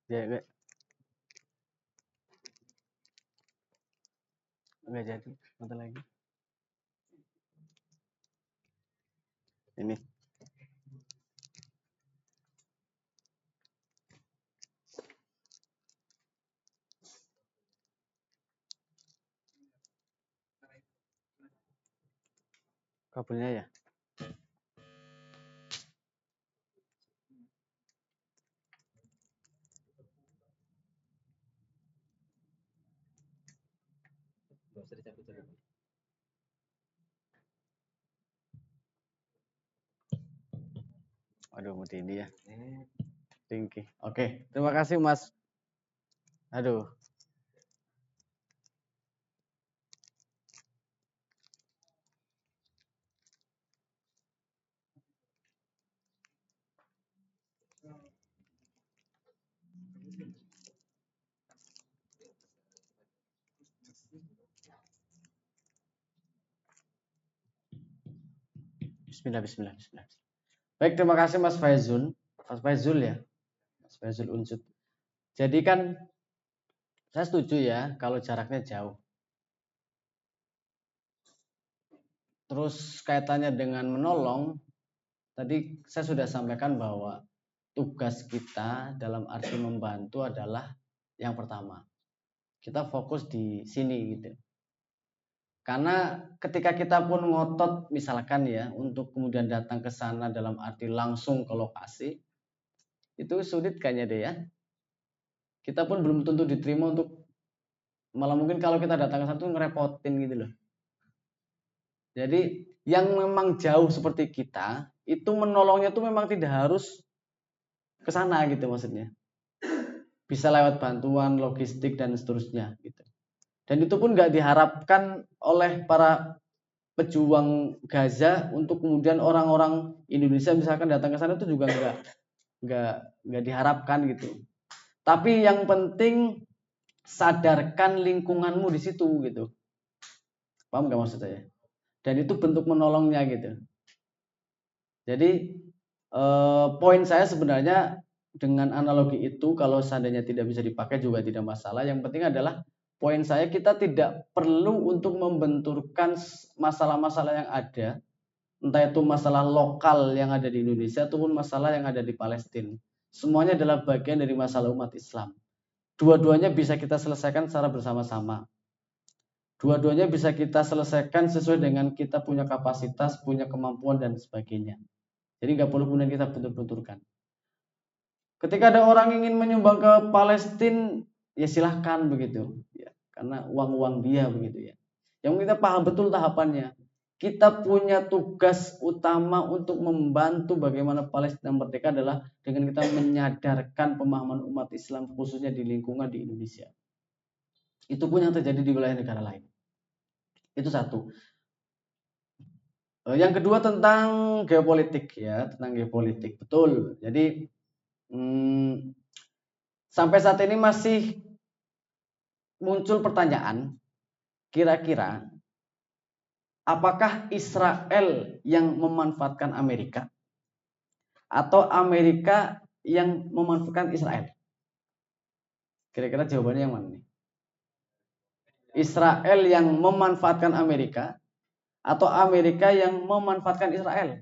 Ya, nggak jadi. Nonton lagi. Ini. Kabelnya ya. Aduh, mesti ini ya. Tinggi. Oke, terima kasih Mas. Aduh. Bismillah. Baik, terima kasih Mas Faizul. Mas Faizul ya. Mas Faizul Unsud. Jadi kan saya setuju ya kalau jaraknya jauh. Terus kaitannya dengan menolong, tadi saya sudah sampaikan bahwa tugas kita dalam arti membantu adalah yang pertama. Kita fokus di sini gitu. Karena ketika kita pun ngotot misalkan ya untuk kemudian datang ke sana dalam arti langsung ke lokasi, itu sulit kayaknya deh ya. Kita pun belum tentu diterima untuk, malah mungkin kalau kita datang ke sana tuh ngerepotin gitu loh. Jadi yang memang jauh seperti kita, itu menolongnya tuh memang tidak harus ke sana gitu maksudnya. Bisa lewat bantuan logistik dan seterusnya gitu. Dan itu pun nggak diharapkan oleh para pejuang Gaza untuk kemudian orang-orang Indonesia misalkan datang ke sana itu juga nggak diharapkan gitu. Tapi yang penting sadarkan lingkunganmu di situ gitu. Paham nggak maksud saya? Dan itu bentuk menolongnya gitu. Jadi poin saya sebenarnya dengan analogi itu kalau seandainya tidak bisa dipakai juga tidak masalah. Yang penting adalah poin saya kita tidak perlu untuk membenturkan masalah-masalah yang ada, entah itu masalah lokal yang ada di Indonesia ataupun masalah yang ada di Palestina. Semuanya adalah bagian dari masalah umat Islam. Dua-duanya bisa kita selesaikan secara bersama-sama. Dua-duanya bisa kita selesaikan sesuai dengan kita punya kapasitas, punya kemampuan dan sebagainya. Jadi nggak perlu kemudian kita bentur-benturkan. Ketika ada orang ingin menyumbang ke Palestina, ya silahkan begitu, ya, karena uang-uang dia begitu ya. Yang kita paham betul tahapannya. Kita punya tugas utama untuk membantu bagaimana Palestina merdeka adalah dengan kita menyadarkan pemahaman umat Islam khususnya di lingkungan di Indonesia. Itu pun yang terjadi di wilayah negara lain. Itu satu. Yang kedua tentang geopolitik ya, tentang geopolitik. Betul. Jadi sampai saat ini masih muncul pertanyaan, kira-kira apakah Israel yang memanfaatkan Amerika atau Amerika yang memanfaatkan Israel? Kira-kira jawabannya yang mana nih? Israel yang memanfaatkan Amerika atau Amerika yang memanfaatkan Israel?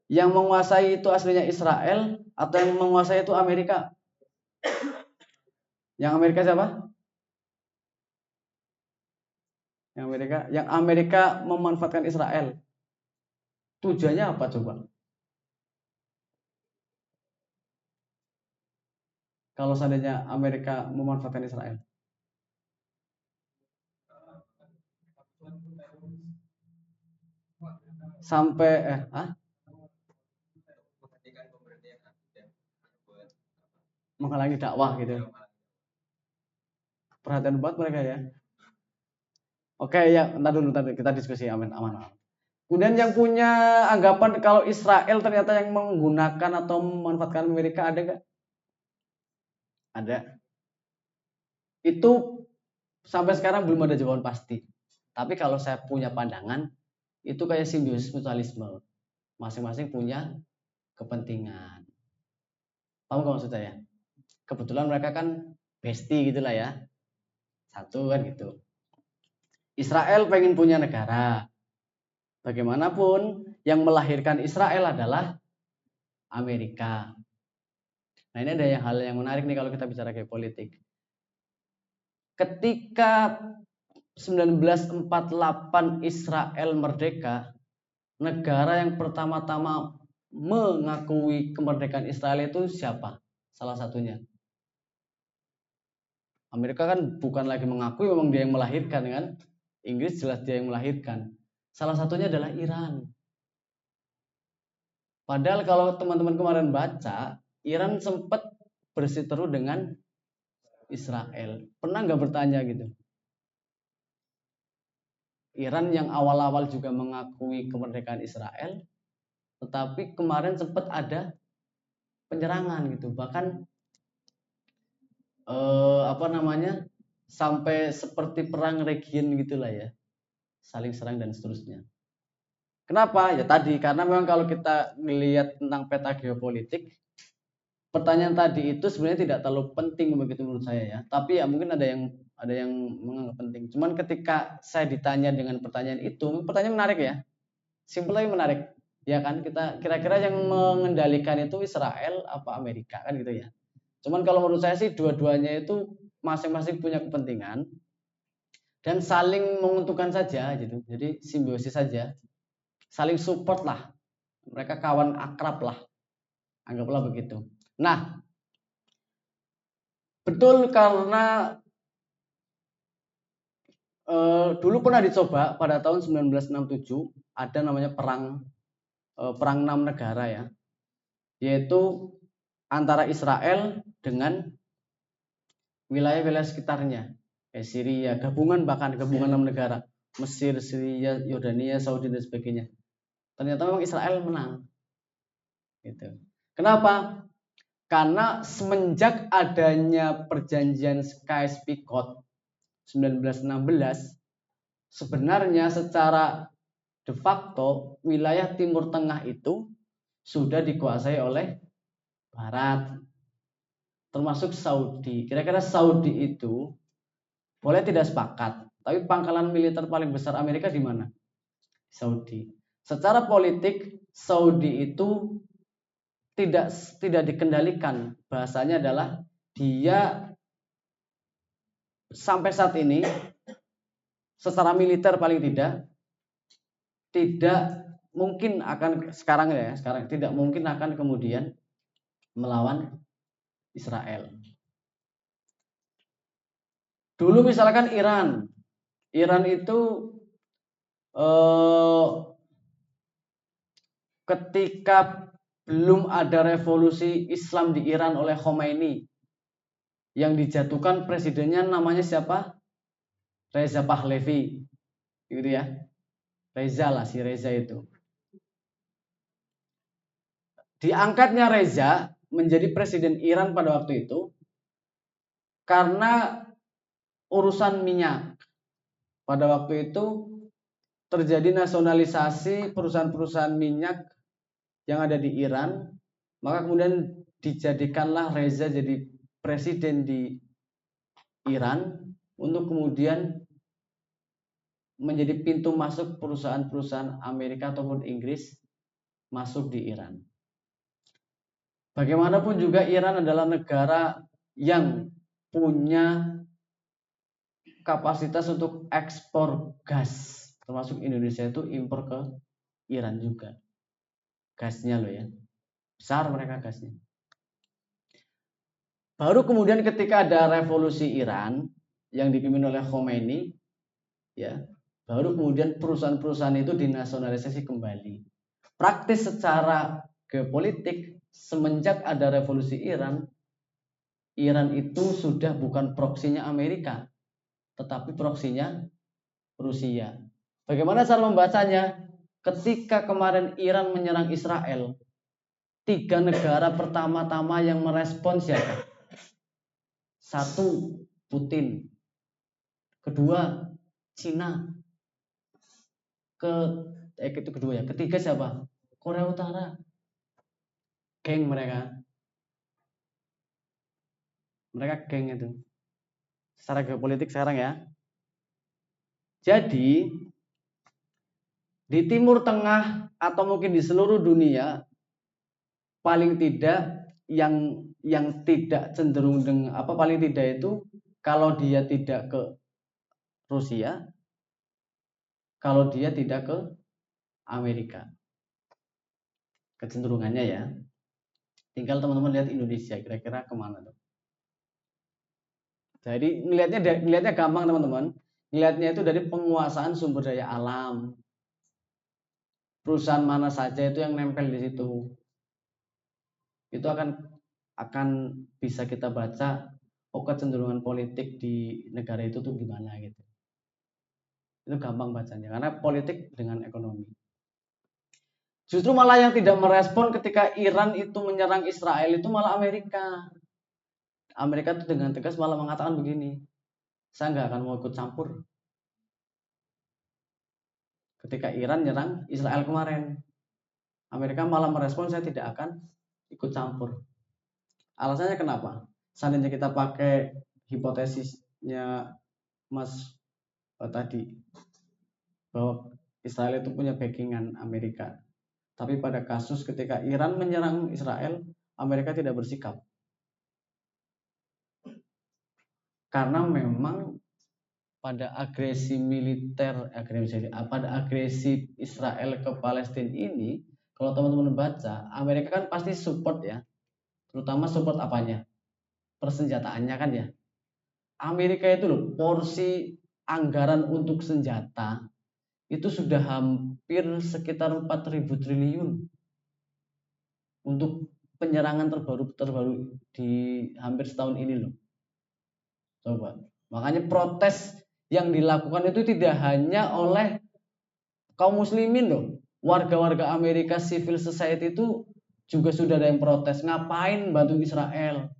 Yang menguasai itu aslinya Israel atau yang menguasai itu Amerika? Yang Amerika siapa? Yang Amerika memanfaatkan Israel. Tujuannya apa coba? Kalau seandainya Amerika memanfaatkan Israel. Sampai menghalangi dakwah gitu. Perhatian buat mereka ya. Oke ya, entar dulu kita diskusi aman. Kemudian yang punya anggapan kalau Israel ternyata yang menggunakan atau memanfaatkan Amerika ada nggak? Ada. Itu sampai sekarang belum ada jawaban pasti. Tapi kalau saya punya pandangan, itu kayak simbiosis mutualisme. Masing-masing punya kepentingan. Paham nggak maksud saya? Kebetulan mereka kan bestie gitulah ya, satu kan gitu. Israel pengen punya negara. Bagaimanapun yang melahirkan Israel adalah Amerika. Nah ini ada hal yang menarik nih kalau kita bicara geopolitik. Ketika 1948 Israel merdeka, negara yang pertama-tama mengakui kemerdekaan Israel itu siapa? Salah satunya Amerika kan bukan lagi mengakui, memang dia yang melahirkan kan. Inggris jelas dia yang melahirkan. Salah satunya adalah Iran. Padahal kalau teman-teman kemarin baca, Iran sempat bersiteru dengan Israel. Pernah nggak bertanya gitu? Iran yang awal-awal juga mengakui kemerdekaan Israel, tetapi kemarin sempat ada penyerangan gitu. Bahkan sampai seperti perang region gitulah ya, saling serang dan seterusnya. Kenapa? Ya tadi, karena memang kalau kita melihat tentang peta geopolitik, pertanyaan tadi itu sebenarnya tidak terlalu penting begitu menurut saya ya. Tapi ya mungkin ada yang menganggap penting. Cuman ketika saya ditanya dengan pertanyaan itu, pertanyaan menarik ya. Simpel tapi menarik. Ya kan, kita kira-kira yang mengendalikan itu Israel apa Amerika kan gitu ya. Cuman kalau menurut saya sih dua-duanya itu masing-masing punya kepentingan dan saling menguntungkan saja gitu. Jadi simbiosis saja. Saling support lah, mereka kawan akrab lah, anggaplah begitu. Nah, betul karena dulu pernah dicoba pada tahun 1967 ada namanya perang 6 negara ya, yaitu antara Israel dengan wilayah-wilayah sekitarnya, kayak Syria, bahkan gabungan 6 negara, Mesir, Syria, Yordania, Saudi dan sebagainya. Ternyata memang Israel menang. Gitu. Kenapa? Karena semenjak adanya perjanjian Sykes-Picot 1916, sebenarnya secara de facto wilayah Timur Tengah itu sudah dikuasai oleh Barat, termasuk Saudi. Kira-kira Saudi itu boleh tidak sepakat, tapi pangkalan militer paling besar Amerika di mana? Saudi. Secara politik Saudi itu tidak dikendalikan. Bahasanya adalah dia sampai saat ini secara militer paling tidak mungkin akan sekarang tidak mungkin akan kemudian melawan Israel. Dulu misalkan Iran itu ketika belum ada revolusi Islam di Iran oleh Khomeini, yang dijatuhkan presidennya namanya siapa? Reza Pahlavi, gitu ya. Reza lah, si Reza itu. Diangkatnya Reza menjadi presiden Iran pada waktu itu karena urusan minyak. Pada waktu itu terjadi nasionalisasi perusahaan-perusahaan minyak yang ada di Iran, maka kemudian dijadikanlah Reza jadi presiden di Iran untuk kemudian menjadi pintu masuk perusahaan-perusahaan Amerika ataupun Inggris masuk di Iran. Bagaimanapun juga Iran adalah negara yang punya kapasitas untuk ekspor gas, termasuk Indonesia itu impor ke Iran juga. Gasnya loh ya. Besar mereka gasnya. Baru kemudian ketika ada revolusi Iran yang dipimpin oleh Khomeini, ya, baru kemudian perusahaan-perusahaan itu dinasionalisasi kembali. Praktis secara geopolitik, semenjak ada revolusi Iran itu sudah bukan proksinya Amerika, tetapi proksinya Rusia. Bagaimana cara membacanya? Ketika kemarin Iran menyerang Israel, 3 negara pertama-tama yang merespons siapa? 1, Putin. Kedua, Cina. Itu kedua ya. Ketiga siapa? Korea Utara. Geng mereka. Mereka geng itu. Secara geopolitik sekarang ya. Jadi di Timur Tengah atau mungkin di seluruh dunia, paling tidak yang tidak cenderung dengan paling tidak itu, kalau dia tidak ke Rusia, kalau dia tidak ke Amerika, kecenderungannya ya. Tinggal teman-teman lihat Indonesia kira-kira kemana tuh. Jadi ngelihatnya gampang teman-teman. Ngelihatnya itu dari penguasaan sumber daya alam. Perusahaan mana saja itu yang nempel di situ. Itu akan bisa kita baca kecenderungan politik di negara itu tuh gimana gitu. Itu gampang bacanya karena politik dengan ekonomi. Justru malah yang tidak merespon ketika Iran itu menyerang Israel itu malah Amerika. Amerika itu dengan tegas malah mengatakan begini, saya nggak akan mau ikut campur. Ketika Iran nyerang Israel kemarin, Amerika malah merespon saya tidak akan ikut campur. Alasannya kenapa? Seandainya kita pakai hipotesisnya Mas tadi, bahwa Israel itu punya backingan Amerika. Tapi pada kasus ketika Iran menyerang Israel, Amerika tidak bersikap. Karena memang pada agresi Israel ke Palestina ini, kalau teman-teman baca, Amerika kan pasti support ya. Terutama support apanya? Persenjataannya kan ya. Amerika itu loh, porsi anggaran untuk senjata itu sudah hampir sekitar 4.000 triliun untuk penyerangan terbaru di hampir setahun ini loh. Coba. Makanya protes yang dilakukan itu tidak hanya oleh kaum muslimin loh. Warga-warga Amerika civil society itu juga sudah ada yang protes. Ngapain bantu Israel?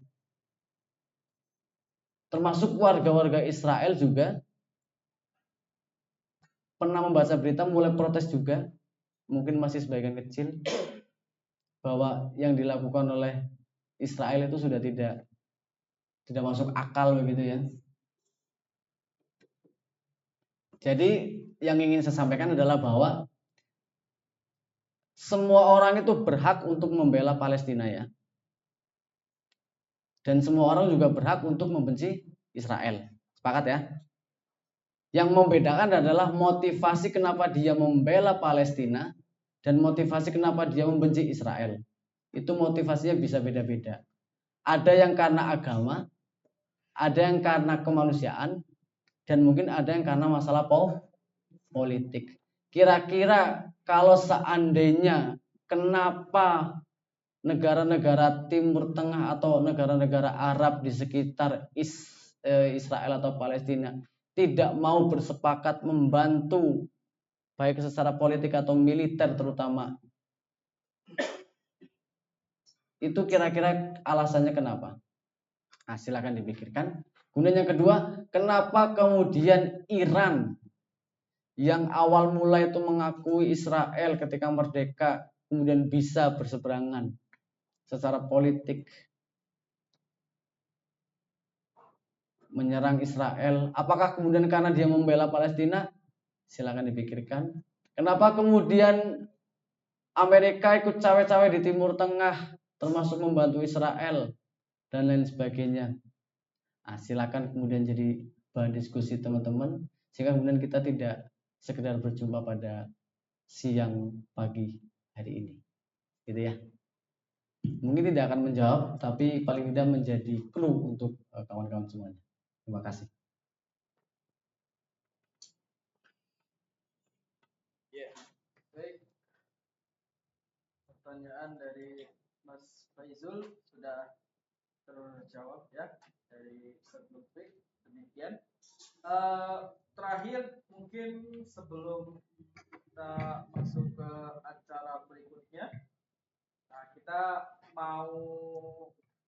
Termasuk warga-warga Israel juga pernah membaca berita mulai protes juga. Mungkin masih sebagian kecil. Bahwa yang dilakukan oleh Israel itu sudah tidak masuk akal begitu ya. Jadi yang ingin saya sampaikan adalah bahwa semua orang itu berhak untuk membela Palestina ya. Dan semua orang juga berhak untuk membenci Israel. Sepakat ya? Yang membedakan adalah motivasi kenapa dia membela Palestina dan motivasi kenapa dia membenci Israel. Itu motivasinya bisa beda-beda. Ada yang karena agama, ada yang karena kemanusiaan, dan mungkin ada yang karena masalah politik. Kira-kira kalau seandainya kenapa negara-negara Timur Tengah atau negara-negara Arab di sekitar Israel atau Palestina tidak mau bersepakat membantu baik secara politik atau militer terutama, itu kira-kira alasannya kenapa? Nah, silakan dipikirkan. Kemudian yang kedua, kenapa kemudian Iran yang awal mulai itu mengakui Israel ketika merdeka kemudian bisa berseberangan secara politik menyerang Israel? Apakah kemudian karena dia membela Palestina? Silakan dipikirkan. Kenapa kemudian Amerika ikut cawe-cawe di Timur Tengah termasuk membantu Israel dan lain sebagainya? Nah, silakan kemudian jadi bahan diskusi teman-teman sehingga kemudian kita tidak sekedar berjumpa pada siang pagi hari ini. Gitu ya. Mungkin tidak akan menjawab tapi paling tidak menjadi clue untuk kawan-kawan semuanya. Terima kasih. Ya, baik. Pertanyaan dari Mas Faizul sudah terjawab ya dari Ustaz Lutfi. Demikian. Terakhir mungkin sebelum kita masuk ke acara berikutnya, nah kita mau